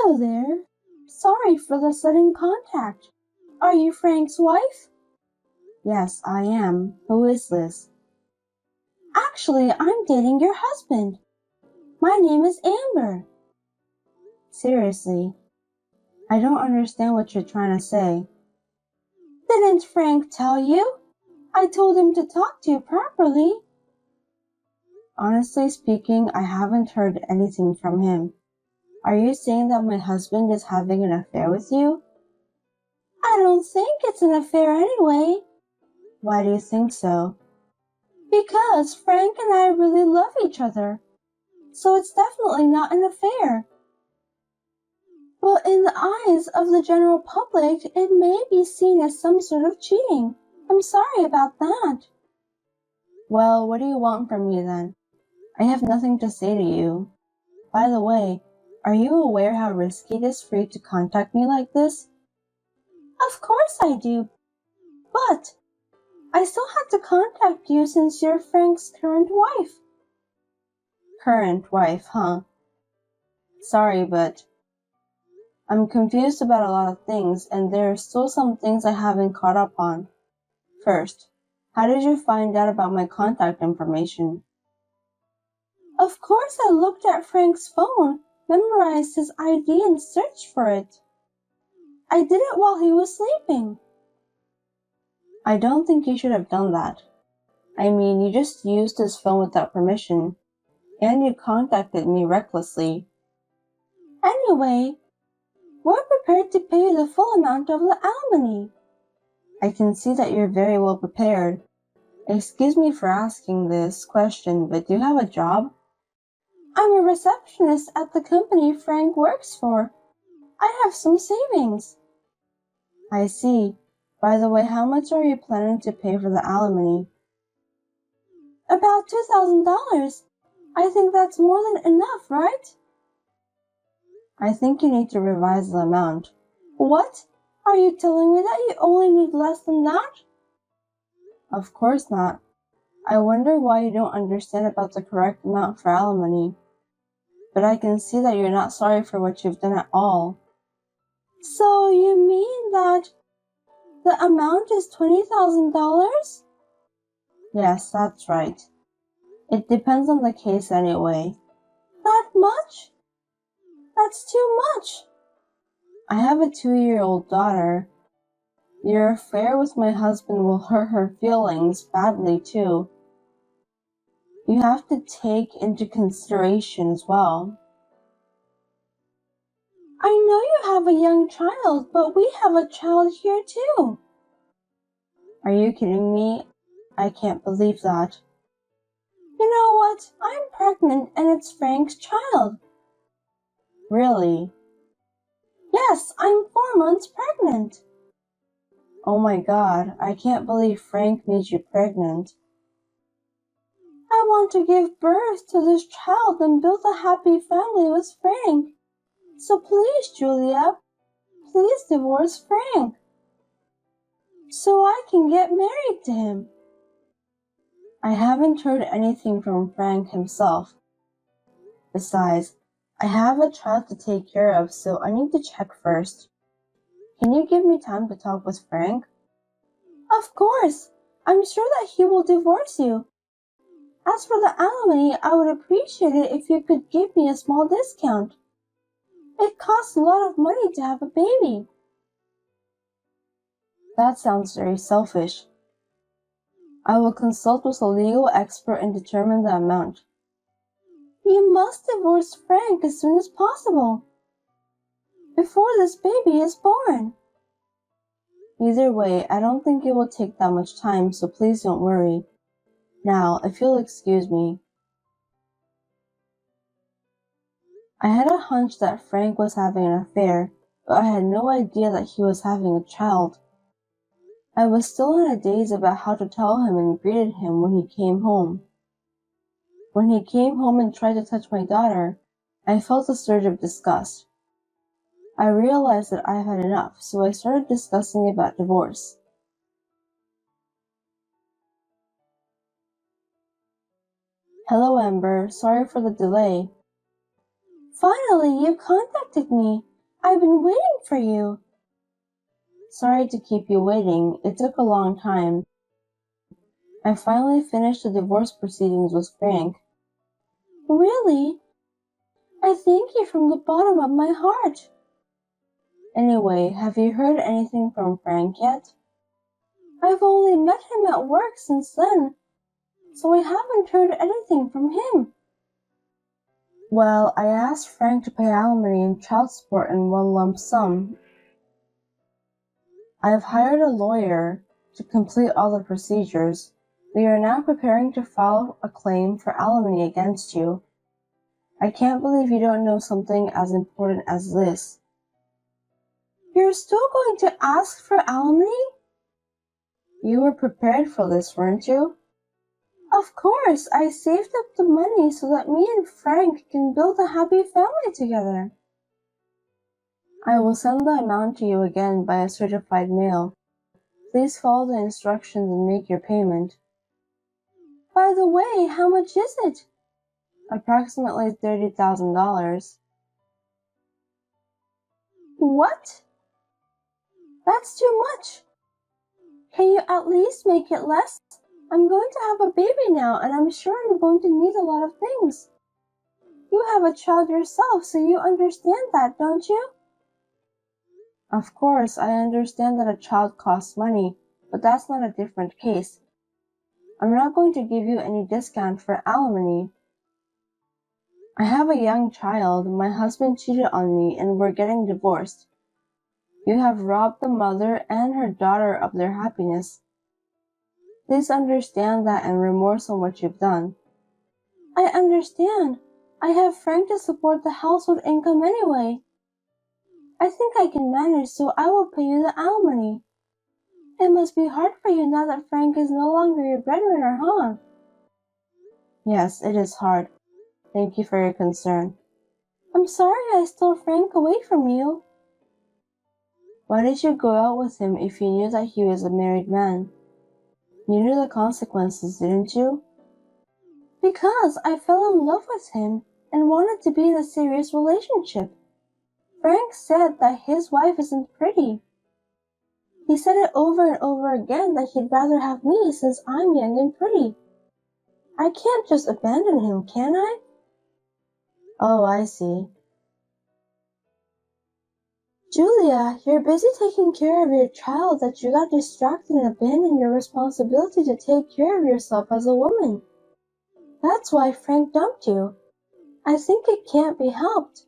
Hello there. Sorry for the sudden contact. Are you Frank's wife? Yes, I am. Who is this? Actually, I'm dating your husband. My name is Amber. Seriously? I don't understand what you're trying to say. Didn't Frank tell you? I told him to talk to you properly. Honestly speaking, I haven't heard anything from him. Are you saying that my husband is having an affair with you? I don't think it's an affair anyway. Why do you think so? Because Frank and I really love each other. So it's definitely not an affair. But in the eyes of the general public, it may be seen as some sort of cheating. I'm sorry about that. Well, what do you want from me then? I have nothing to say to you. By the way, are you aware how risky it is for you to contact me like this? Of course I do. But I still have to contact you since you're Frank's current wife. Current wife, huh? Sorry, but I'm confused about a lot of things, and there are still some things I haven't caught up on. First, how did you find out about my contact information? Of course I looked at Frank's phone, memorized his ID and searched for it. I did it while he was sleeping. I don't think you should have done that. I mean, you just used his phone without permission, and you contacted me recklessly. Anyway, we're prepared to pay you the full amount of the alimony. I can see that you're very well prepared. Excuse me for asking this question, but do you have a job? I'm a receptionist at the company Frank works for. I have some savings. I see. By the way, how much are you planning to pay for the alimony? About $2,000. I think that's more than enough, right? I think you need to revise the amount. What? Are you telling me that you only need less than that? Of course not. I wonder why you don't understand about the correct amount for alimony. But I can see that you're not sorry for what you've done at all. So you mean that the amount is $20,000? Yes, that's right. It depends on the case anyway. That much? That's too much. I have a 2-year-old daughter. Your affair with my husband will hurt her feelings badly too. You have to take into consideration as well. I know you have a young child, but we have a child here too. Are you kidding me? I can't believe that. You know what? I'm pregnant and it's Frank's child. Really? Yes, I'm 4 months pregnant. Oh my God, I can't believe Frank made you pregnant. I want to give birth to this child and build a happy family with Frank. So please, Julia, please divorce Frank. So I can get married to him. I haven't heard anything from Frank himself. Besides, I have a child to take care of, so I need to check first. Can you give me time to talk with Frank? Of course. I'm sure that he will divorce you. As for the alimony, I would appreciate it if you could give me a small discount. It costs a lot of money to have a baby. That sounds very selfish. I will consult with a legal expert and determine the amount. You must divorce Frank as soon as possible, before this baby is born. Either way, I don't think it will take that much time, so please don't worry. Now, if you'll excuse me. I had a hunch that Frank was having an affair, but I had no idea that he was having a child. I was still in a daze about how to tell him and greeted him when he came home. When he came home and tried to touch my daughter, I felt a surge of disgust. I realized that I had enough, so I started discussing about divorce. Hello, Amber. Sorry for the delay. Finally, you contacted me. I've been waiting for you. Sorry to keep you waiting. It took a long time. I finally finished the divorce proceedings with Frank. Really? I thank you from the bottom of my heart. Anyway, have you heard anything from Frank yet? I've only met him at work since then, so I haven't heard anything from him. Well, I asked Frank to pay alimony and child support in one lump sum. I've hired a lawyer to complete all the procedures. We are now preparing to file a claim for alimony against you. I can't believe you don't know something as important as this. You're still going to ask for alimony? You were prepared for this, weren't you? Of course, I saved up the money so that me and Frank can build a happy family together. I will send the amount to you again by a certified mail. Please follow the instructions and make your payment. By the way, how much is it? Approximately $30,000. What? That's too much. Can you at least make it less? I'm going to have a baby now, and I'm sure I'm going to need a lot of things. You have a child yourself, so you understand that, don't you? Of course, I understand that a child costs money, but that's not a different case. I'm not going to give you any discount for alimony. I have a young child. My husband cheated on me, and we're getting divorced. You have robbed the mother and her daughter of their happiness. Please understand that and remorse on what you've done. I understand. I have Frank to support the household income anyway. I think I can manage, so I will pay you the alimony. It must be hard for you now that Frank is no longer your breadwinner, huh? Yes, it is hard. Thank you for your concern. I'm sorry I stole Frank away from you. Why did you go out with him if you knew that he was a married man? You knew the consequences, didn't you? Because I fell in love with him and wanted to be in a serious relationship. Frank said that his wife isn't pretty. He said it over and over again that he'd rather have me since I'm young and pretty. I can't just abandon him, can I? Oh, I see. Julia, you're busy taking care of your child that you got distracted and abandoned your responsibility to take care of yourself as a woman. That's why Frank dumped you. I think it can't be helped.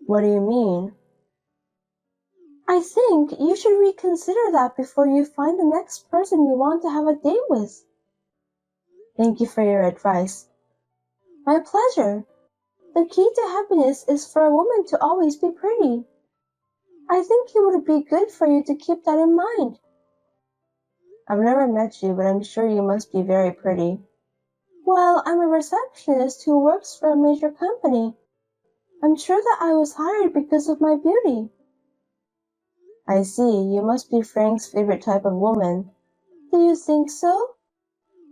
What do you mean? I think you should reconsider that before you find the next person you want to have a date with. Thank you for your advice. My pleasure. The key to happiness is for a woman to always be pretty. I think it would be good for you to keep that in mind. I've never met you, but I'm sure you must be very pretty. Well, I'm a receptionist who works for a major company. I'm sure that I was hired because of my beauty. I see. You must be Frank's favorite type of woman. Do you think so?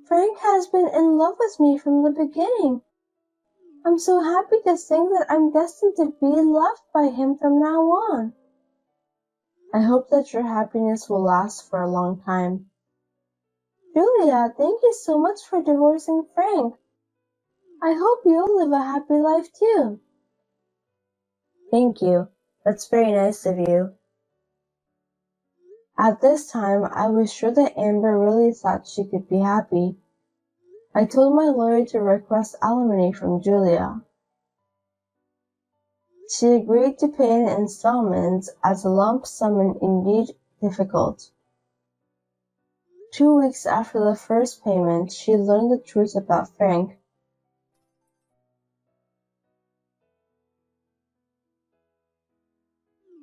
Frank has been in love with me from the beginning. I'm so happy to think that I'm destined to be loved by him from now on. I hope that your happiness will last for a long time. Julia, thank you so much for divorcing Frank. I hope you'll live a happy life too. Thank you. That's very nice of you. At this time, I was sure that Amber really thought she could be happy. I told my lawyer to request alimony from Julia. She agreed to pay in installments as a lump sum and indeed difficult. 2 weeks after the first payment, she learned the truth about Frank.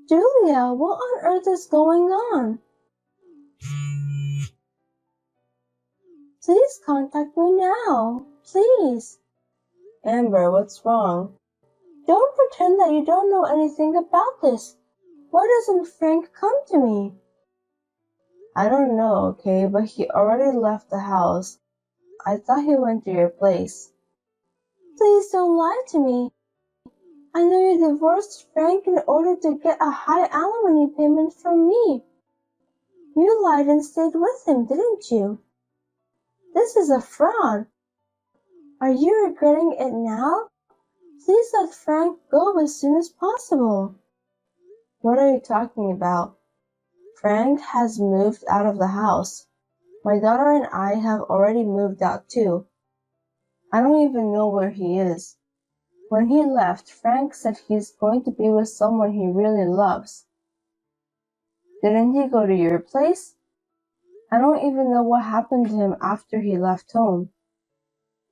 Julia, what on earth is going on? Please contact me now. Please. Amber, what's wrong? Don't pretend that you don't know anything about this. Why doesn't Frank come to me? I don't know, okay, but he already left the house. I thought he went to your place. Please don't lie to me. I know you divorced Frank in order to get a high alimony payment from me. You lied and stayed with him, didn't you? This is a fraud. Are you regretting it now? Please let Frank go as soon as possible. What are you talking about? Frank has moved out of the house. My daughter and I have already moved out too. I don't even know where he is. When he left, Frank said he's going to be with someone he really loves. Didn't he go to your place? I don't even know what happened to him after he left home.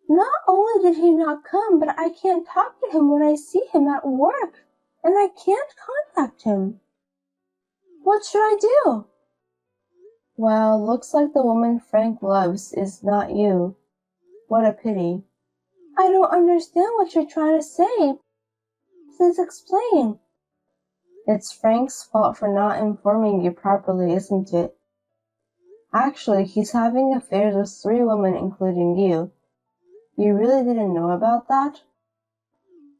Not only did he not come, but I can't talk to him when I see him at work, and I can't contact him. What should I do? Well, looks like the woman Frank loves is not you. What a pity. I don't understand what you're trying to say. Please explain. It's Frank's fault for not informing you properly, isn't it? Actually, he's having affairs with 3 women, including you. You really didn't know about that?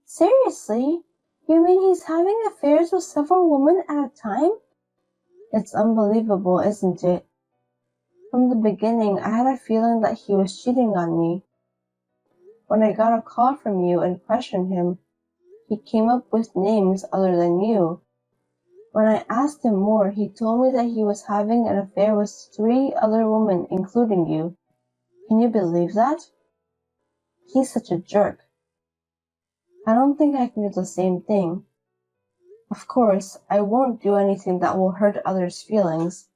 Seriously? You mean he's having affairs with several women at a time? It's unbelievable, isn't it? From the beginning, I had a feeling that he was cheating on me. When I got a call from you and questioned him, he came up with names other than you. When I asked him more, he told me that he was having an affair with 3 other women, including you. Can you believe that? He's such a jerk. I don't think I can do the same thing. Of course, I won't do anything that will hurt others' feelings.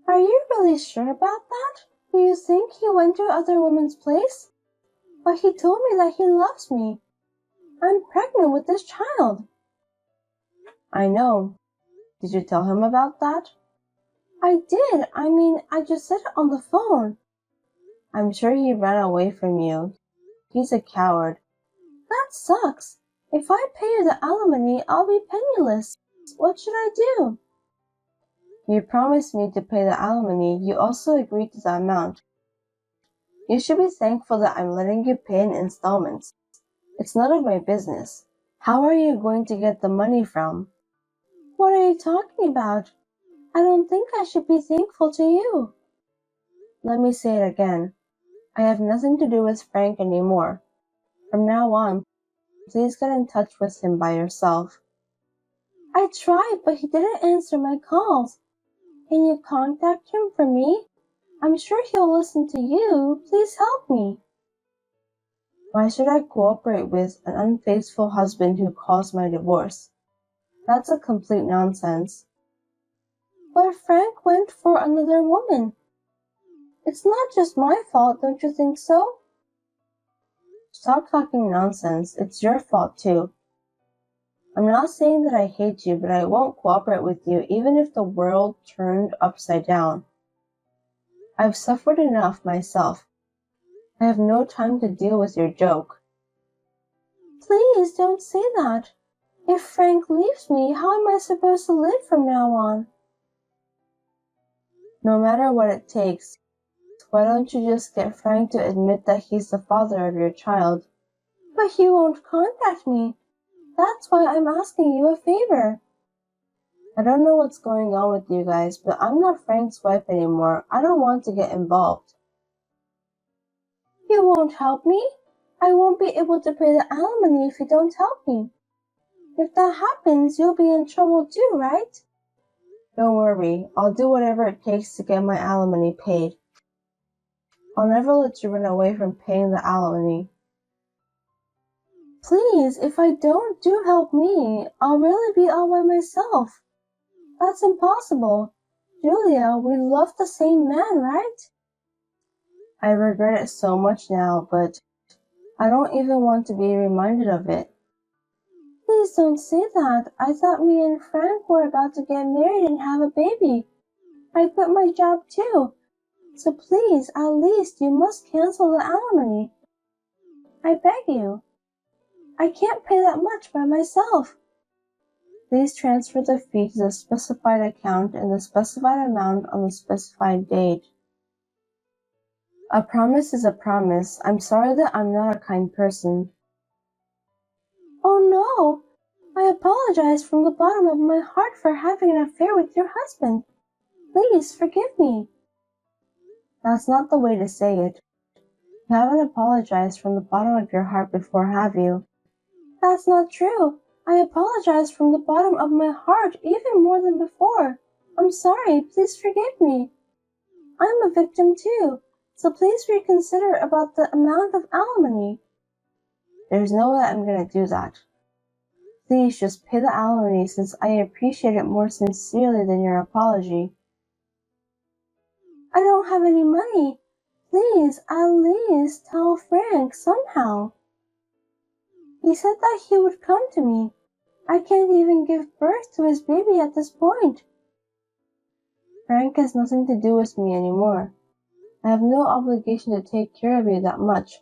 Are you really sure about that? Do you think he went to other women's place? But he told me that he loves me. I'm pregnant with this child. I know. Did you tell him about that? I did. I just said it on the phone. I'm sure he ran away from you. He's a coward. That sucks. If I pay you the alimony, I'll be penniless. What should I do? You promised me to pay the alimony. You also agreed to the amount. You should be thankful that I'm letting you pay in installments. It's none of my business. How are you going to get the money from? What are you talking about? I don't think I should be thankful to you. Let me say it again. I have nothing to do with Frank anymore. From now on, please get in touch with him by yourself. I tried, but he didn't answer my calls. Can you contact him for me? I'm sure he'll listen to you. Please help me. Why should I cooperate with an unfaithful husband who caused my divorce? That's a complete nonsense. But Frank went for another woman. It's not just my fault, don't you think so? Stop talking nonsense. It's your fault too. I'm not saying that I hate you, but I won't cooperate with you even if the world turned upside down. I've suffered enough myself. I have no time to deal with your joke. Please don't say that. If Frank leaves me, how am I supposed to live from now on? No matter what it takes, why don't you just get Frank to admit that he's the father of your child? But he won't contact me. That's why I'm asking you a favor. I don't know what's going on with you guys, but I'm not Frank's wife anymore. I don't want to get involved. You won't help me? I won't be able to pay the alimony if you don't help me. If that happens, you'll be in trouble too, right? Don't worry, I'll do whatever it takes to get my alimony paid. I'll never let you run away from paying the alimony. Please, if I don't, do help me. I'll really be all by myself. That's impossible. Julia, we love the same man, right? I regret it so much now, but I don't even want to be reminded of it. Please don't say that. I thought me and Frank were about to get married and have a baby. I quit my job too. So please, at least you must cancel the alimony. I beg you. I can't pay that much by myself. Please transfer the fee to the specified account in the specified amount on the specified date. A promise is a promise. I'm sorry that I'm not a kind person. Oh apologize from the bottom of my heart for having an affair with your husband. Please forgive me. That's not the way to say it. You haven't apologized from the bottom of your heart before, have you? That's not true. I apologize from the bottom of my heart even more than before. I'm sorry. Please forgive me. I'm a victim too, so please reconsider about the amount of alimony. There's no way I'm gonna do that. Please just pay the alimony since I appreciate it more sincerely than your apology. I don't have any money. Please, at least tell Frank somehow. He said that he would come to me. I can't even give birth to his baby at this point. Frank has nothing to do with me anymore. I have no obligation to take care of you that much.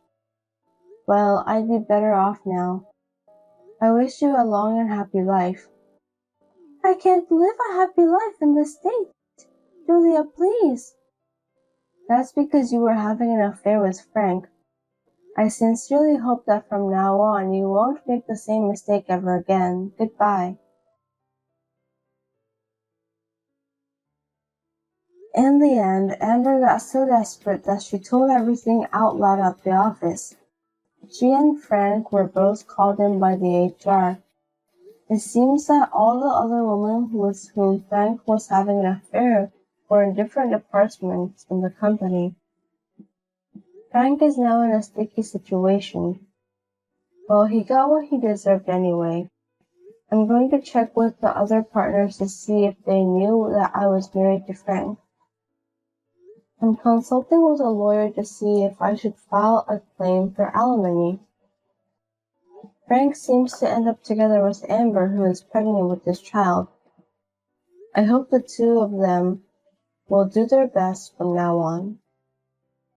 Well, I'd be better off now. I wish you a long and happy life. I can't live a happy life in this state. Julia, please. That's because you were having an affair with Frank. I sincerely hope that from now on you won't make the same mistake ever again. Goodbye. In the end, Amber got so desperate that she told everything out loud at the office. She and Frank were both called in by the HR. It seems that all the other women with whom Frank was having an affair were in different departments in the company. Frank is now in a sticky situation. Well, he got what he deserved anyway. I'm going to check with the other partners to see if they knew that I was married to Frank. I'm consulting with a lawyer to see if I should file a claim for alimony. Frank seems to end up together with Amber, who is pregnant with this child. I hope the two of them will do their best from now on.